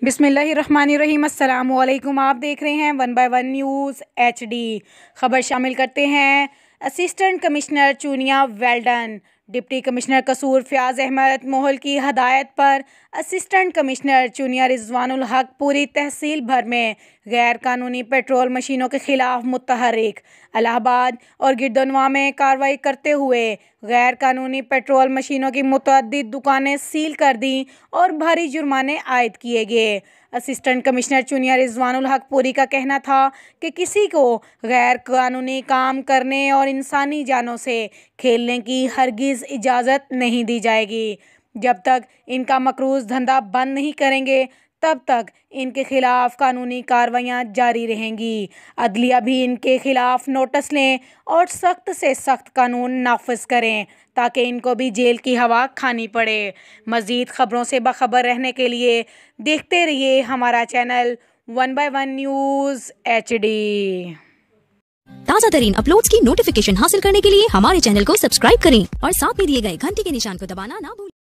बिस्मिल्लाहिर्रहमानिर्रहीम। अस्सलाम वालेकुम। आप देख रहे हैं 1 बाय 1 न्यूज़ HD। खबर शामिल करते हैं। असिस्टेंट कमिश्नर चूनिया वेल्डन। डिप्टी कमिश्नर कसूर फ़याज़ अहमद मोहल की हदायत पर असिस्टेंट कमिश्नर चूनिया रिजवानुल हक पूरी तहसील भर में गैर कानूनी पेट्रोल मशीनों के खिलाफ मुतहर्रिक। इलाहाबाद और गिरदोनवा में कार्रवाई करते हुए गैर कानूनी पेट्रोल मशीनों की मुतअद्दिद दुकानें सील कर दी और भारी जुर्माने आयद किए गए। असिस्टेंट कमिश्नर चूनिया रिजवानुल हक पूरी का कहना था कि किसी को गैर कानूनी काम करने और इंसानी जानों से खेलने की हरगिज़ इजाज़त नहीं दी जाएगी। जब तक इनका मकरूज़ धंधा बंद नहीं करेंगे तब तक इनके खिलाफ कानूनी कार्रवाइयाँ जारी रहेंगी। अदलिया भी इनके खिलाफ नोटिस लें और सख्त से सख्त कानून नाफिज करें ताकि इनको भी जेल की हवा खानी पड़े। मज़ीद ख़बरों से बाखबर रहने के लिए देखते रहिए हमारा चैनल 1 बाय 1 न्यूज़ HD। ताज़ा तरीन अपलोड्स की नोटिफिकेशन हासिल करने के लिए हमारे चैनल को सब्सक्राइब करें और साथ में दिए गए घंटी के निशान को दबाना ना भूलें।